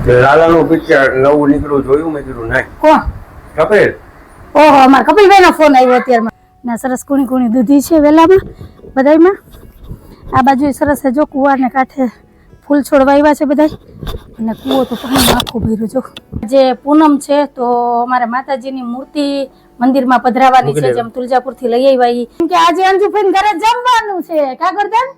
લાલાનું picture નવું નીકળ્યું જોયું? મેં કીધું નહીં. કોણ? કપિલ. ઓહો, અમારા કપિલભાઈ નો ફોન આવ્યો અત્યારમાં. ના સરસ કુણી કુણી દૂધી છે વેલામાં બધાયમાં. આ બાજુ સરસ છે જો કુવાને કાંઠે ફૂલ છોડ વાવ્યા છે બધાય, અને કુવો તો પાણી આખું ભર્યું જો. જે પૂનમ છે તો અમારે માતાજીની મૂર્તિ મંદિરમાં પધરાવાની છે, જેમ તુલજાપુરથી લઈ આવ્યા. કેમ કે આજે અંજુફેન ઘરે જમવાનું છે કા ગોરધન?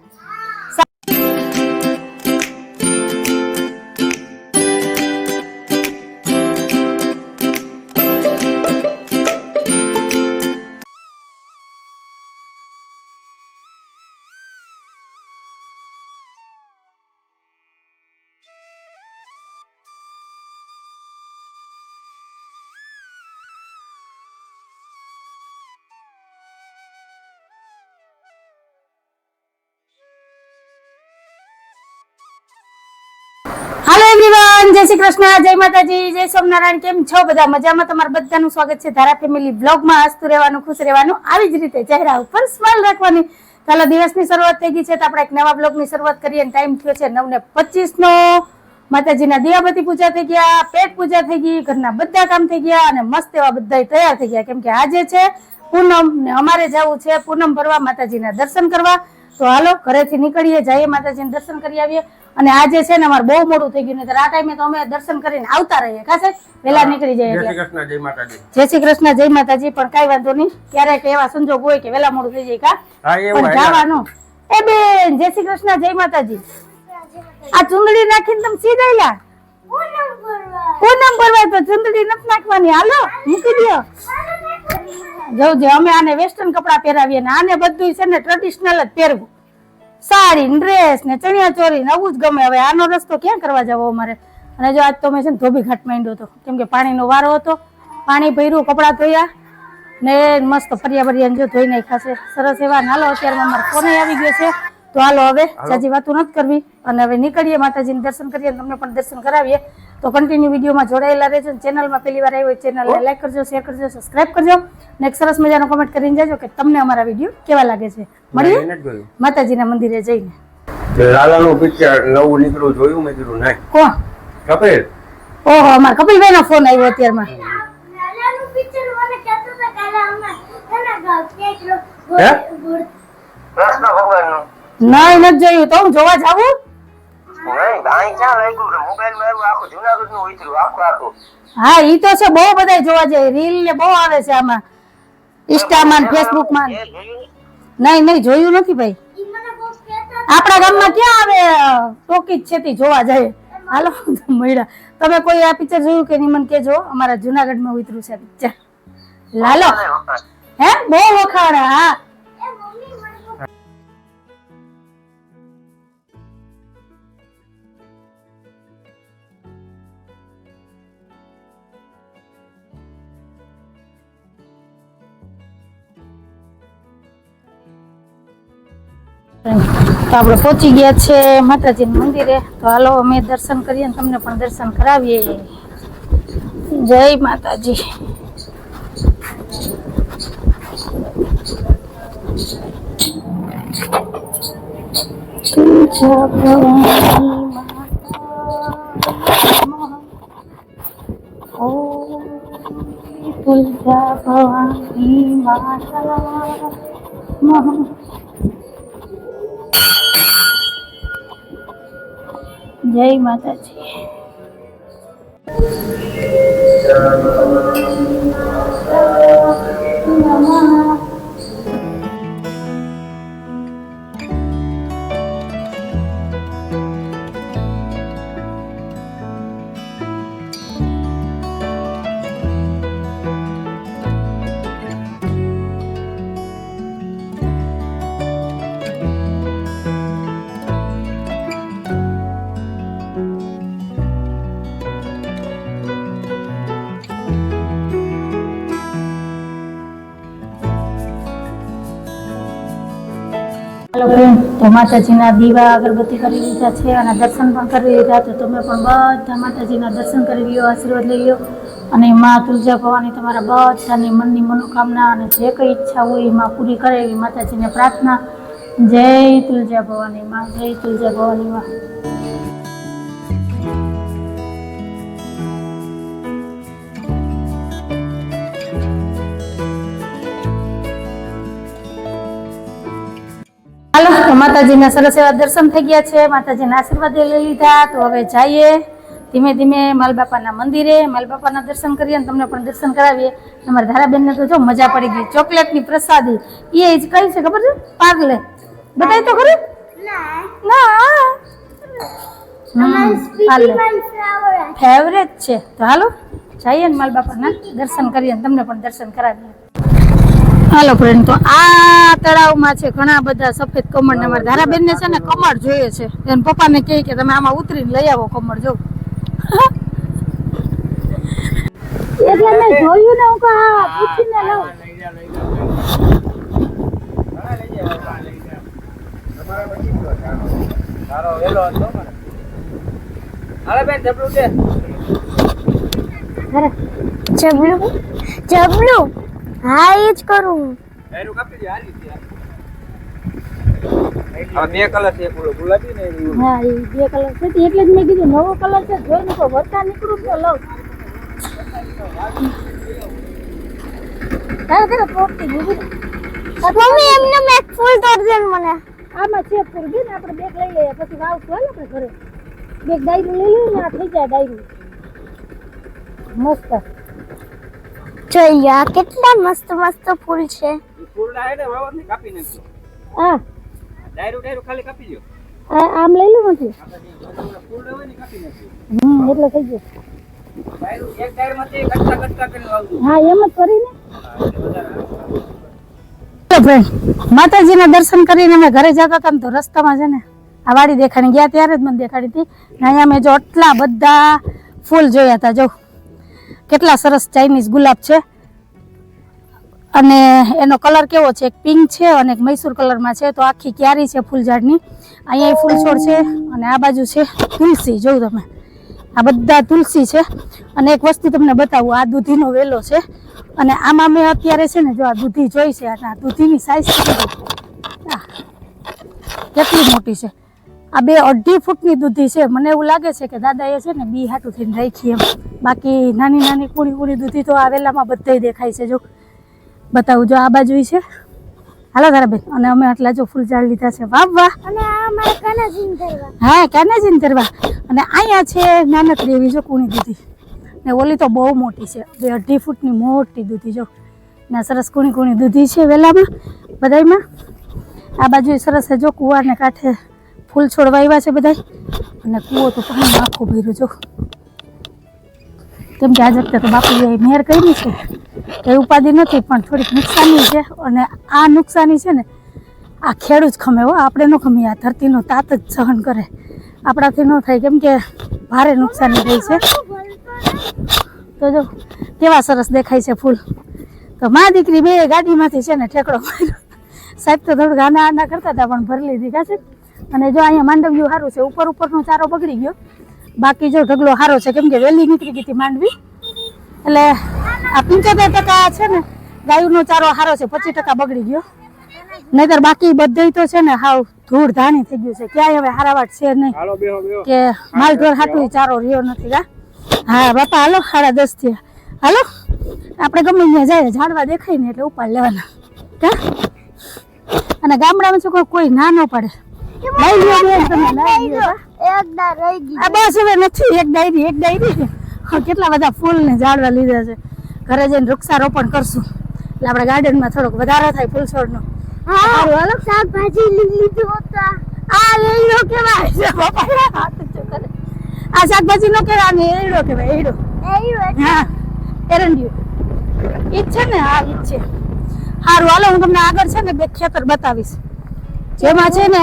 हेलो एवरीवन, जय श्री कृष्ण, जय माताजी, जय सोमनारायण। केम छो બધા? મજામાં? તમારું બધાનું સ્વાગત છે ધારા ફેમિલી બ્લોગમાં। હસતું રહેવાનું, ખુશ રહેવાનું, આવી જ રીતે ચહેરા ઉપર સ્માઈલ રાખવાની। ચાલો, દિવસની શરૂઆત થઈ ગઈ છે તો આપણે એક નવા બ્લોગની શરૂઆત કરીએ। ટાઈમ થયો છે 9:25 નો। માતાજીના દિયાબત્તી પૂજા થઈ ગયા, પેટ પૂજા થઈ ગઈ, ઘરના બધા કામ થઈ ગયા અને મસ્ત એવા બધા તૈયાર થઈ ગયા, કેમ કે આજે છે પૂનમ ને અમારે જવું છે પૂનમ ભરવા, માતાજીના દર્શન કરવા। તો હાલો ઘરેથી નીકળીએ, જઈએ માતાજીના દર્શન કરી આવીએ। અને આજે છે ને અમારે બહુ મોડું થઈ ગયું, નહીતર આ ટાઈમે તો અમે દર્શન કરીને આવતા રહીએ કાસે વેલા નીકળી જઈએ। જય શ્રી કૃષ્ણ, જય માતાજી। જય શ્રી કૃષ્ણ, જય માતાજી। પણ કઈ વાંધો નહીં, ક્યારેક એવા સંજોગ હોય કે વેલા મોડું થઈ જાય કા, પણ જવાનું। એ બેન, જય શ્રી કૃષ્ણ, જય માતાજી। આ ચુંદડી નાખીને તમે સીધાયલા પૂનમ ભરવા, તો ચુંદડી નથી નાખવાની, હાલો મૂકી દો। જવું છે, અમે આને વેસ્ટર્ન કપડા પહેરાવીએ ને આને બધું છે ને ટ્રેડિશનલ જ પહેરવું, સાડી ડ્રેસ ને ચણિયા ચોરી નવું જ ગમે। હવે આનો રસ્તો ક્યાં કરવા જવો અમારે? અને જો આજ તો મેં છે ને ધોબી ઘાટ માંડ્યો હતો, કેમ કે પાણીનો વારો હતો, પાણી ભર્યું, કપડાં ધોયા ને મસ્ત ફરિયા બરિયા જો ધોઈ નાખ્યા છે સરસ એવા। હાલો અત્યારમાં અમારો ફોન આવી ગયો છે, તો હાલો હવે જાજી વાતો નથી કરવી અને હવે નીકળીએ, માતાજીને દર્શન કરીએ, તમને પણ દર્શન કરાવીએ। તો કન્ટિન્યુ વિડીયોમાં જોડાયેલા રહેજો। ચેનલમાં પહેલી વાર આવ્યો ચેનલને લાઈક કરજો, શેર કરજો, સબસ્ક્રાઇબ કરજો ને એક સરસ મજાનો કમેન્ટ કરીને જાજો કે તમને અમારા વિડીયો કેવા લાગે છે। મળીએ માતાજીના મંદિરે જઈને। લાલાનું પિક્ચર નવું નીકળ્યું જોયું? મેં કીધું નહીં. કોણ? કપિલ. ઓહો, અમારા કપિલભાઈ નો ફોન આવ્યો અત્યારમાં। નહીં નથી જોયું, તો હું જોવા જાવું? હા ઈ તો છે, બહુ બધા જોવા જાય, રીલ ને બહુ આવે છે આમાં, ઇન્સ્ટામાં ફેસબુકમાં। નહીં નહીં જોયું નથી ભાઈ, આપણા ગામમાં ક્યાં આવે ટોકી છે તે જોવા જાય। હાલો મળ્યા, તમે કોઈ આ પિક્ચર જોયું કે નહીં મને કેજો, અમારા જુનાગઢમાં ઉતર્યું છે પિક્ચર લાલો, હે બહુ વખાણ। હા તો આપણે પહોંચી ગયા છે માતાજીના મંદિરે, તો હાલો અમે દર્શન કરીએ ને તમને પણ દર્શન કરાવીએ। જય માતાજી। તુલજા ભવાની માતા જય માતાજી। તો માતાજીના દીવા અગરબત્તી કરી લીધા છે અને દર્શન પણ કરી લીધા, તો તમે પણ બધા માતાજીના દર્શન કરી લ્યો, આશીર્વાદ લઈ લ્યો। અને માં તુલજા ભવાની તમારા બધાની મનની મનોકામના અને જે કઈ ઈચ્છા હોય એમાં પૂરી કરે એવી માતાજીને પ્રાર્થના। જય તુલજા ભવાની માં, જય તુલજા ભવાની માં। માતાજીના સરસ એવા દર્શન થઈ ગયા છે, માતાજીના આશીર્વાદ લઈ લીધા. તો હવે જઈએ ધીમે ધીમે માલબાપાના મંદિરે, માલબાપાના દર્શન કરીએ અને તમને પણ દર્શન કરાવીએ. અમારા ધારાબેનને તો જો મજા પડી ગઈ. ચોકલેટની પ્રસાદી એ જ કઈ છે ખબર છે? પાર્લે. બતાય તો ખરી? ફેવરેટ છે. તો હાલો જઈએ ને માલબાપાના દર્શન કરીએ, તમને પણ દર્શન કરાવીએ. હાલો ફ્રેન્ડ, તો આ તળાવમાં છે ઘણા બધા સફેદ કમળ. ને અમારા ધારાબેન ને છે ને કમળ જોઈએ છે. એને પપ્પાને કહે કે તમે આમાં ઉતરીને લઈ આવો કમળ. જો એટલે મેં જોયું ને, હું પૂછીને લઉં. જબલું હા એ જ કરું. બે કલર છે, ગુલાબી ને હા, એ બે કલર છે એટલે જ મેં કીધું નવો કલર છે. જોઈને તો વરસાદ નીકળું તો લઉં. મમ્મી એમને મેં ફૂલ તોડ દે મને. આમાં છે ફૂલ ને આપણે બેગ લઈ લઈએ, પછી વાવશું હાલ આપણે ઘરે. બેગ ડાયરું લઈ લઈએ ને આ થઈ જાય ડાયરું મસ્ત. જોયા કેટલા મસ્ત મસ્ત ફૂલ છે. ફૂલ ના હે ને વાવર ને કાપી નાખજો. હા, ડાયરું ખાલી કાપી દો. આમ લઈ લો નથી. ફૂલ હોય ને કાપી નાખજો. એટલે થઈ ગયું. ડાયરું એક ડાયર માંથી કટકા કરીને વાવજો. હા, એમ જ કરીને. માતાજીના દર્શન કરીને અમે ઘરે જતા હતા ને તો રસ્તામાં છે ને આ વાડી દેખાડી ગયા, ત્યારે જ મને દેખાડી હતી. અહીંયા મેં જો આટલા બધા ફૂલ જોયા હતા. જો કેટલા સરસ ચાઇનીઝ ગુલાબ છે, અને એનો કલર કેવો છે, એક પિંક છે અને એક મૈસૂર કલરમાં છે. તો આખી ક્યારી છે ફૂલ ઝાડની. અહીંયા ફૂલ છોડ છે અને આ બાજુ છે તુલસી. જોઉં તમે, આ બધા તુલસી છે. અને એક વસ્તુ તમને બતાવું, આ દૂધીનો વેલો છે. અને આમાં મેં અત્યારે છે ને જો આ દૂધી જોઈ છે, આ દૂધીની સાઈઝ કેટલી મોટી છે. આ 2-2.5 ફૂટની દૂધી છે. મને એવું લાગે છે કે દાદાએ છે ને બી હાટું થઈને રાખી એમ. બાકી નાની નાની કુણી કુણી દૂધી તો આ વેલામાં બધાય દેખાય છે. જો બતાવું, જો આ બાજુ છે. હાલો ધારાબેન, અને અમે આટલા જો ફૂલ ઝાડ લીધા છે. વાહ વાહ. અને આ મારા કાનાજીન કરવા. હા, કાનાજીન કરવા. અને અહીંયા છે નાનકડી એવી જો કુણી દૂધી, ને ઓલી તો બહુ મોટી છે, 2.5 ફૂટની મોટી દૂધી. જો ને સરસ કુણી કુણી દૂધી છે વેલામાં બધાયમાં. આ બાજુ સરસ છે જો કુવાને કાંઠે ફૂલ છોડ વાવ્યા છે બધાય. અને કૂવો તો પાણી આખું ભર્યું. જો કેમ કે આજ વખતે તો બાપુએ મહેર કરી છે, એ ઉપાધિ નથી, પણ થોડીક નુકસાની છે. અને આ નુકસાની છે ને આ ખેડૂત જ ખમે હો, આપણે ન ખમીએ. આ ધરતીનો તાત જ સહન કરે, આપણાથી ન થાય, કેમ કે ભારે નુકસાની થઈ છે. તો જો કેવા સરસ દેખાય છે ફૂલ. તો મા દીકરી બે ગાડીમાંથી છે ને ઠેકડો માર્યો. સાહેબ તો થોડુંક આના આના કરતા હતા, પણ ભરી લીધી કાશે. અને જો અહીંયા માંડવ્યું સારું છે, ઉપરનો ચારો બગડી ગયો, બાકી જો ઢગલો સારો છે, કેમ કે વહેલી નીકળી ગઈ હતી માંડવી. એટલે આ 75% છે ને ગાયુંનો ચારો સારો છે, 25% બગડી ગયો. નહીતર બાકી બધું તો છે ને હાવ ધૂળ ધાણી થઈ ગયું છે. ક્યાંય હવે હારાવાટ છે નહીં કે માલઢોર હાટું ચારો રહ્યો નથી. હા બાપા, હાલો 10:30 થયા. હાલો આપણે ગમે ત્યાં જાય, ઝાડવા દેખાય ને એટલે ઉપાડ લેવાના. અને ગામડામાં શું કોઈ ના ન પડે. બસ હવે નથી, એક ડાયરી. કેટલા બધા ફૂલ ને ઝાડવા લીધા છે. ઘરે જઈને વૃક્ષારોપણ કરશું એટલે આપણા ગાર્ડનમાં થોડોક વધારો થાય ફૂલ છોડ નો. શાકભાજી લીધું હતા. આ એડો કેવાય છે બાપા, આ શાકભાજી નો કેવાય, આને એડો કેવાય. એડો, હા, એરંડિયો ઈ છે ને. હા ઈ છે. સારું, હાલો હું તમને આગળ છે ને 2 ખેતર બતાવીશ, જેમાં છે ને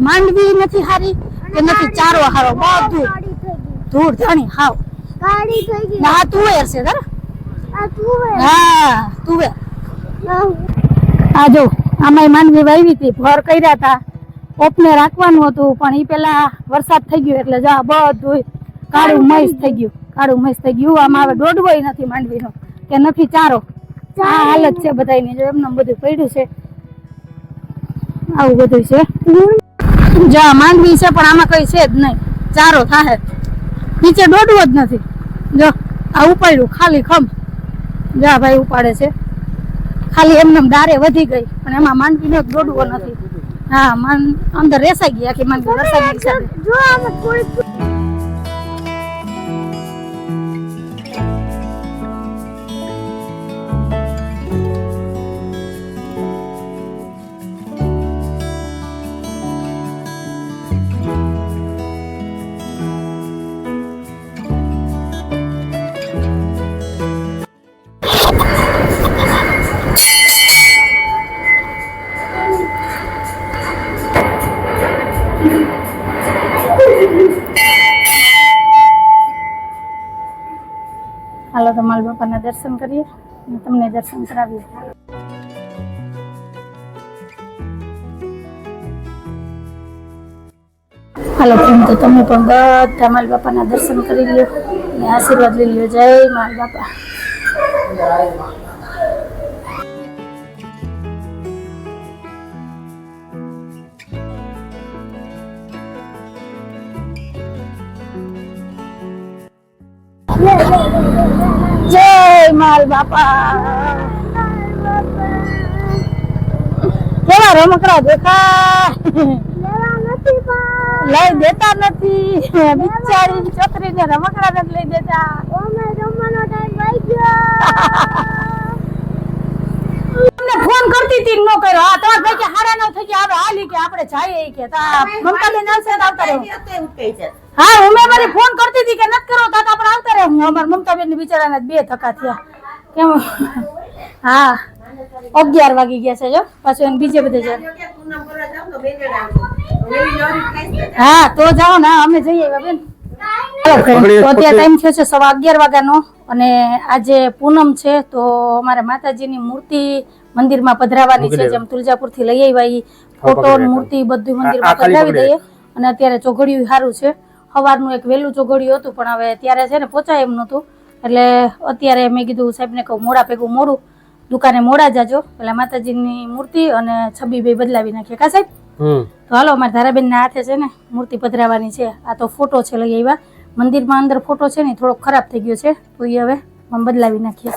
માંડવી નથી હારી કે નથી ચારો હારો, બધું ધૂળ ધાણી હાવ. ગાડી થઈ ગઈ. ના તુવેર છે તારે. આ તુવેર. હા તુવેર. આ જો આમાં માંડવી વાવી હતી, ભર કર્યા હતા, ઓપને રાખવાનું હતું, પણ ઈ પેલા વરસાદ થઈ ગયો એટલે જા બધું કાળું મૈસ થઈ ગયું. આમાં હવે દોડવોય નથી માંડવીનો કે નથી ચારો. આ હાલત છે બધાયની. જો એમને બધું પડ્યું છે, આવું બધું છે. જા માંડવી છે પણ આમાં કઈ છે જ નહીં, ચારો થાય. નીચે દોડવો જ નથી. જો આ ઉપાડ્યું ખાલી ખમ. જા ભાઈ ઉપાડે છે ખાલી, એમને દારે વધી ગઈ, પણ એમાં માંડવીનો દોડવો નથી. હા મન અંદર રેસાઈ ગઈ આખી મન વરસાદની સાથે જો આમાં થોડી હાલો તો માલ બાપાના દર્શન કરીએ અને તમને દર્શન કરાવીએ. હાલો ફ્રેન્ડ, તો તમે પણ બધા માલ બાપાના દર્શન કરી લ્યો અને આશીર્વાદ લઈ લ્યો. જય માલ બાપા. જય માલ બાપા. કેવા રમકડા દેખાય, લેવા નથી પણ લઈ દેતા નથી. બિચારી છોકરીને રમકડા નથી લઈ દેતા. ઓમે રમવાનો ટાઈમ આવી ગયો. તમને ફોન કરતી હતી નો કર્યો. હા તમાર ભાઈ કે હારા ન થઈ ગયા, હવે હાલી કે આપણે જઈએ કે તા મમતાબેન આવશે તો આવતા રહો. હા હું મારી ફોન કરતી હતી કે નત કરો તો આપણે આવતા રહે. હું અમાર મમતાબેન ની બિચારાના 2 ધક્કા થયા. કેમ? હા 11 વાગી ગયા છે. જો પાછું એને બીજે બધે જાય. હા તો જાઓ ને, અમે જઈએ બેન. તો અત્યારે ટાઈમ થયો છે 11:15 વાગ્યાનો અને આજે પૂનમ છે તો અમારે માતાજીની મૂર્તિ મંદિરમાં પધરાવવાની છે. જેમ તુલજાપુર થી લઈ આવ્યા ફોટો મૂર્તિ બધું મંદિરમાં પધરાવી દઈએ. અને અત્યારે ચોઘડિયું સારું છે. સવારનું એક વહેલું ચોઘડિયું હતું પણ હવે ત્યારે છે ને પહોંચાય એમ નહોતું, એટલે અત્યારે મેં કીધું સાહેબને કહું મોડા ભેગું મોડું દુકાને મોડા જાજો, પેલા માતાજીની મૂર્તિ અને છબી બે બદલાવી નાખીએ. કા સાહેબ? તો હાલો અમારા ધારાબેન ના હાથે છે ને મૂર્તિ પધરાવવાની છે. આ તો ફોટો છે લઈ આવ્યા. મંદિરમાં અંદર ફોટો છે ને થોડોક ખરાબ થઈ ગયો છે તો એ હવે બદલાવી નાખીએ.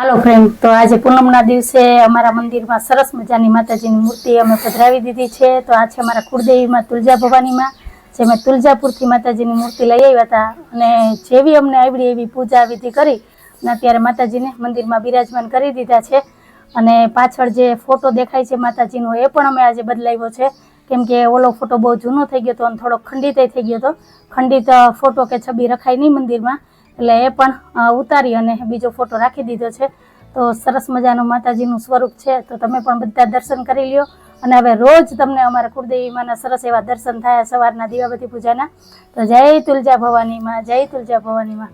હાલો ફ્રેન્ડ, તો આજે પૂનમના દિવસે અમારા મંદિરમાં સરસ મજાની માતાજીની મૂર્તિ અમે પધરાવી દીધી છે. તો આ છે અમારા કુળદેવીમાં તુલજા ભવાનીમાં, જે મેં તુલજાપુરથી માતાજીની મૂર્તિ લઈ આવ્યા હતા અને જેવી અમને આવડી એવી પૂજા વિધિ કરી અને અત્યારે માતાજીને મંદિરમાં બિરાજમાન કરી દીધા છે. અને પાછળ જે ફોટો દેખાય છે માતાજીનો એ પણ અમે આજે બદલાવ્યો છે, કેમ કે ઓલો ફોટો બહુ જૂનો થઈ ગયો હતો અને થોડો ખંડિત થઈ ગયો હતો. ખંડિત ફોટો કે છબી રખાય નહીં મંદિરમાં, એટલે એ પણ ઉતારી અને બીજો ફોટો રાખી દીધો છે. તો સરસ મજાનું માતાજીનું સ્વરૂપ છે. તો તમે પણ બધા દર્શન કરી લ્યો અને હવે રોજ તમને અમારા કુળદેવીમાંના સરસ એવા દર્શન થાય સવારના દીવાબત્તી પૂજાના. તો જય તુલજા ભવાનીમાં, જય તુલજા ભવાનીમાં.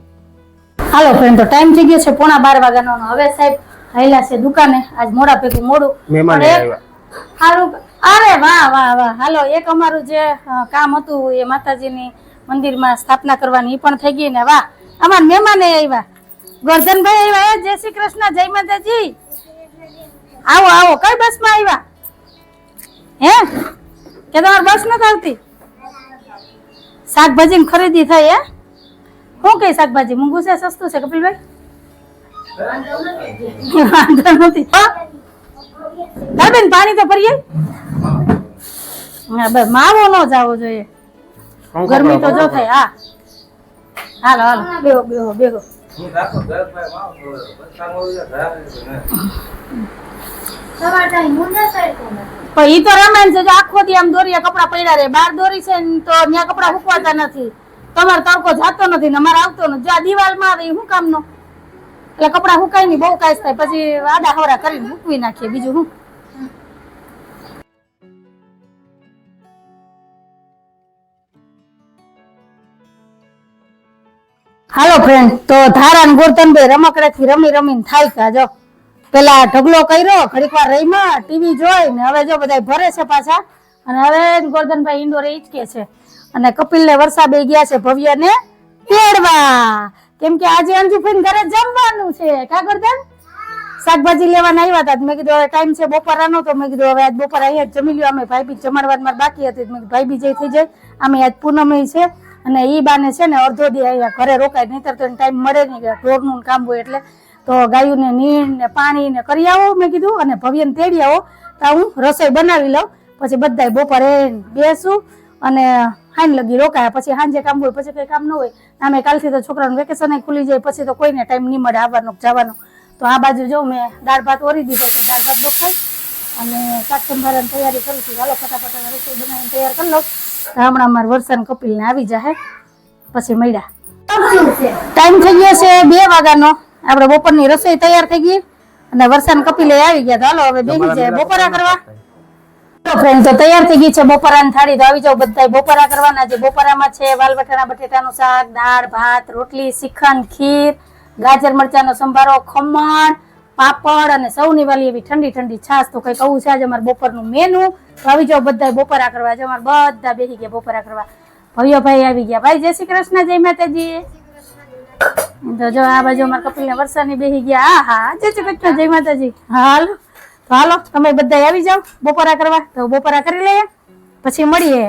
હાલો ફ્રેન્ડ, તો ટાઈમ થઈ ગયો છે 11:15 વાગ્યાનો. હવે સાહેબ આયલા છે દુકાને, આજ મોડા ભેગું મોડું સારું. અરે વાહ વાહ વાહ. હાલો એક અમારું જે કામ હતું એ માતાજીની મંદિરમાં સ્થાપના કરવાની એ પણ થઈ ગઈ ને. વાહ, અમાર મહેમાન આવ્યા, ગોરધનભાઈ આવ્યા. જય શ્રી કૃષ્ણ, જય માતાજી. આવો આવો. કઈ બસ માં આવ્યા? હે કે તમારી બસ નથી આવતી? શાકભાજી ની ખરીદી થઈ? હે શું કઈ શાકભાજી મોંઘું છે સસ્તું છે કપિલભાઈ? વાંધો નથી. બેન પાણી તો ભરીએ. હા બસ માવો ન જાવો જોઈએ, ગરમી તો જો થાય. હા હાલો હાલો, બેહો બેહો બેહો. પણ ઈ તો રમાય છે, જો આખો દી આમ દોરીયા કપડા પડ્યા રે, બાર દોરી છે ને તો ત્યાં કપડા સુકવાતા નથી, તમારે તડકો જાતો નથી ને અમારે આવતો નથી, જો આ દિવાલમાં આવે શું કામનો, એટલે કપડા સુકાય નહીં, બહુ કાંઈ થાય, પછી આડા હવરા કરીને મૂકવી નાખીએ, બીજું શું. હાલો ફ્રેન્ડ, તો ધારા ને ગોરધનભાઈ રમકડેથી રમી રમીને થાક્યા, જો પેલા ઢગલો કર્યો, ઘડીક વાર રહીમાં ટીવી જોઈ ને હવે જો બધા ભરે છે પાછા, અને હવે ગોરધનભાઈ ઇન્ડોરે ઈચકે છે, અને કપિલ ને વરસાબે ગયા છે ભવ્ય ને તેડવા, કેમ કે આજે અંજુફેન ઘરે જમવાનું છે. કા ગોરધન? શાકભાજી લેવાના આવ્યા હતા, મેં કીધું હવે ટાઈમ છે બપોરાનો, તો મેં કીધું હવે આજ બપોર અહીંયા જ જમી લ્યો, અમે ભાઈ બી જમાડવા મારે બાકી હતી, મેં ભાઈ બી જઈ થઈ જાય, અમે આજ પૂનમ છે અને ઈ બાને છે ને અડધો દી અહીંયા ઘરે રોકાય, નહીતર તો ટાઈમ મળે નહીં, ઢોરનું કામ હોય એટલે, તો ગાયું ને નીણ ને પાણી ને કરી આવો મેં કીધું, અને ભવ્યને તેડી આવો તો હું રસોઈ બનાવી લઉં, પછી બધાય બપોરે બેસું અને હાંજ લગી રોકાયા, પછી સાંજે કામ હોય, પછી કઈ કામ ન હોય, આમે કાલથી તો છોકરાનું વેકેશન ખુલી જાય, પછી તો કોઈને ટાઈમ નહીં મળે આવવાનો જવાનો. તો આ બાજુ જો મેં દાળ ભાત ઓરી દીધા છે, દાળ ભાત બફાઈ અને શાક સંભારાની તૈયારી કરું છું. હાલો ફટાફટ રસોઈ બનાવીને તૈયાર કરી લઉં, હમણાં અમારે વરસાદ કપિલને આવી જાય, પછી મળ્યા. ટાઈમ થઈ ગયો છે 2 વાગ્યાનો, આપણે બપોરની રસોઈ તૈયાર થઈ ગઈ અને વરસાદ કપિલે આવી ગયા, તો હાલો હવે બેસી જાય બપોરા કરવા. ફ્રેન્ડ, તો તૈયાર થઈ ગઈ છે બપોરાની થાળી, તો આવી જાવ બધા બપોરા કરવાના. જે બપોરામાં છે વાલ વટાણા બટેટાનું શાક, દાળ ભાત, રોટલી, શ્રીખંડ, ખીર, ગાજર મરચાનો સંભારો, ખમણ, પાપડ અને સૌની વાલી એવી ઠંડી ઠંડી છાશ. તો કઈક આવું છે આજે અમારે બપોરનું મેનુ. તો આવી જાવ બધા બપોરા કરવા, આજે અમારે બધા બેસી ગયા બપોરા કરવા. ભવ્યભાઈ આવી ગયા. ભાઈ જય શ્રી કૃષ્ણ, જય માતાજી. તો જો આ બાજુ અમારા કપિલ ને વરસાની બેસી ગયા. હા જય શ્રી કૃષ્ણ, જય માતાજી. હાલો તો હાલો તમે બધા આવી જાવ બપોરા કરવા, તો બપોરા કરી લઈએ પછી મળીએ.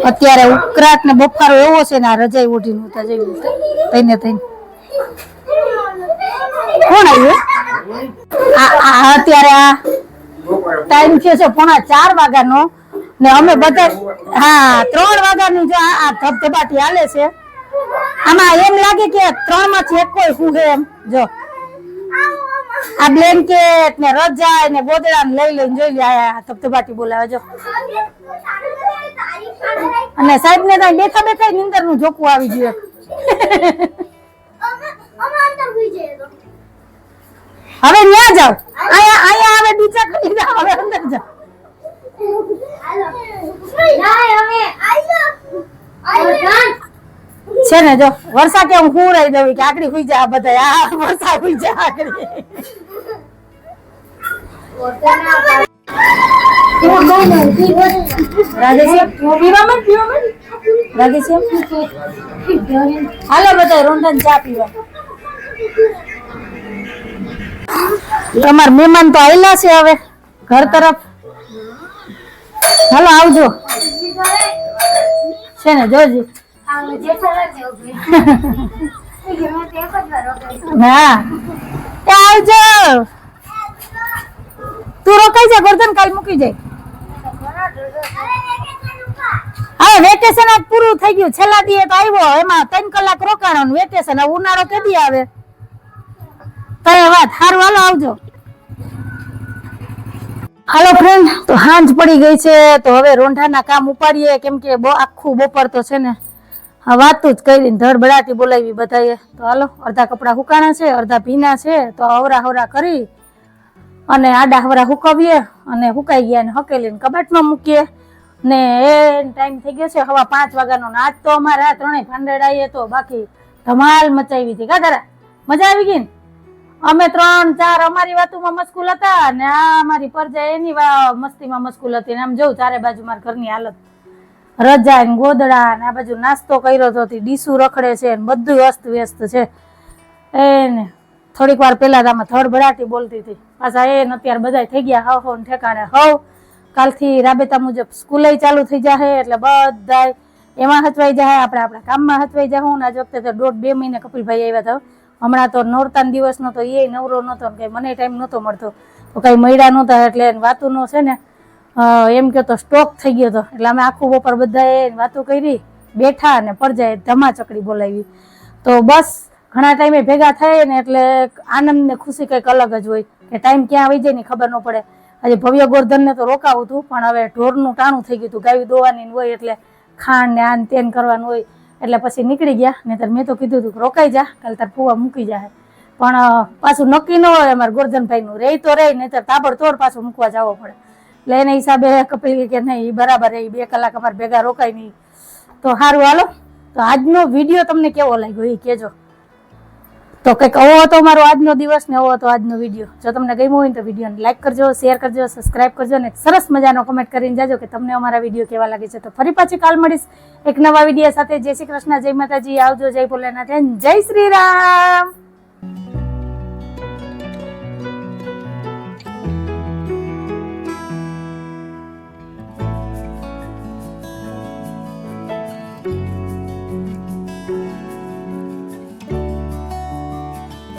અત્યારે ઉકળાટ ને બફારો એવો છે ને, આ રજાઈ ઓઢી નતા જેવી તઈને તઈને. કોણ આવ્યું? અત્યારે આ ટાઈમ થયો છે 3:45 વાગ્યાનો ને અમે બધા 3 વાગ્યાનું જો આ ધબધબાટી હાલે છે. આમાં એમ લાગે કે 3 માંથી એક કોઈ શું છે એમ. જો આ બ્લેન્કેટ ને રજાઈ ને ગોદડા ને લઈ લઈને જોઈ લે, આ ધબધબાટી બોલાવે જો. અને સાહેબ ને બેઠા બેઠા નીંદર નું જોકું આવી ગયું. હવે ન્યા જાવ, અહીંયા આવે બીજા કરી જાવ, હવે અંદર જાવ. છે ને જો વર્ષા કે હું રહી દઉં કે આકડી હુઈ જા, બધા આ વર્ષા હુઈ જા આકડી. હાલો બધા રોંઢા ચા પીવા. તમારા મહેમાન તો આવેલા છે હવે ઘર તરફ. હાલો આવજો. છે ને જોજી. હા આવજો. તું રોકાઈ જા ગોરધન, કાલ મૂકી જાય. હવે વેકેશન આજ પૂરું થઈ ગયું, છેલ્લા દી તો આવ્યો, એમાં 3 કલાક રોકાણો. વેકેશન હવે ઉનાળો કેદી આવે કઈ વાત. સારું હાલો આવજો. હાલો ફ્રેન્ડ, તો સાંજ પડી ગઈ છે, તો હવે રોંઢાના કામ ઉપાડીએ, કેમ કે આખું બપોર તો છે ને વાતું જ કરીને ધડબડાટી બોલાવી બધાએ. તો હાલો અડધા કપડા હુકાણા છે, અડધા ભીના છે, તો અવરા હવરા કરી અને આડા હવરા હુકવીએ, અને હુકાઈ ગયા ને હકેલીને કબાટમાં મૂકીએ. ને એ ટાઈમ થઈ ગયો છે 5:15 વાગ્યાનો. આજ તો અમારે આ 3 ભાંડેડાઈએ તો બાકી ધમાલ મચાવી હતી. કા તારા મજા આવી ગઈ ને? અમે 3-4 અમારી વાતોમાં મસ્કુલ હતા, અને આ અમારી પરજા એની મસ્તીમાં મસ્કુલ હતી. ને આમ જોઉં ચારે બાજુ મારા ઘરની હાલત, રજા ને ગોદડા ને આ બાજુ નાસ્તો કર્યો તો ડીસુ રખડે છે ને બધું અસ્ત વ્યસ્ત છે. એને થોડીક વાર પહેલા આમાં ધડબડાટી બોલતી હતી. પાછા એ અત્યારે બધા થઈ ગયા હવ ને ઠેકાણે હવ. કાલથી રાબેતા મુજબ સ્કૂલે ચાલુ થઈ જાય એટલે બધા એમાં હચવાઈ જાય, આપણે આપણા કામમાં હચવાઈ જાઉં ને. આજ વખતે તો 1.5-2 મહિને કપિલભાઈ આવ્યા હતા. હમણાં તો નોરતા દિવસ નતો, એ નવરો નતો, કઈ મને ટાઈમ નતો મળતો, તો કઈ મળ્યા નહોતા. એટલે વાતુનો છે ને એમ કે તો સ્ટોક થઈ ગયો હતો. એટલે અમે આખું બપોર બધાએ વાતો કરી, બેઠા અને પડજાએ ધમાચકડી બોલાવી. તો બસ ઘણા ટાઈમે ભેગા થાય ને એટલે આનંદ ને ખુશી કંઈક અલગ જ હોય કે ટાઈમ ક્યાં આવી જાય ને ખબર ન પડે. આજે ભવ્ય ગોરધન ને તો રોકાવું હતું, પણ હવે ઢોરનું ટાણું થઈ ગયું હતું, ગાયું દોવાની હોય એટલે ખાંડ ને આન તેન કરવાનું હોય એટલે પછી નીકળી ગયા. નહીતર મેં તો કીધું હતું કે રોકાઈ જા, કાલે તાર ફુવા મૂકી જાય. પણ પાછું નક્કી ન હોય અમારે ગોરધનભાઈ નું, રહી તો રહી, નહીતર તાબડતોડ પાછું મૂકવા જવો પડે. એટલે એના હિસાબે કપિલ કે નહીં બરાબર, એ 2 કલાક અમારે ભેગા રોકાય નહીં. તો સારું હાલો, તો આજનો વિડીયો તમને કેવો લાગ્યો એ કહેજો. તો કંઈક આવો હતો મારો આજનો દિવસ ને આવો હતો આજનો વિડીયો. જો તમને ગમ્યો હોય તો વિડીયોને લાઈક કરજો, શેર કરજો, સબસ્ક્રાઇબ કરજો અને સરસ મજાનો કમેન્ટ કરીને જાજો કે તમને અમારા વિડીયો કેવા લાગે છે. તો ફરી પાછી કાલ મળીશ એક નવા વિડીયો સાથે. જય શ્રી કૃષ્ણ, જય માતાજી, આવજો, જય ભોલેનાથ, જય શ્રી રામ.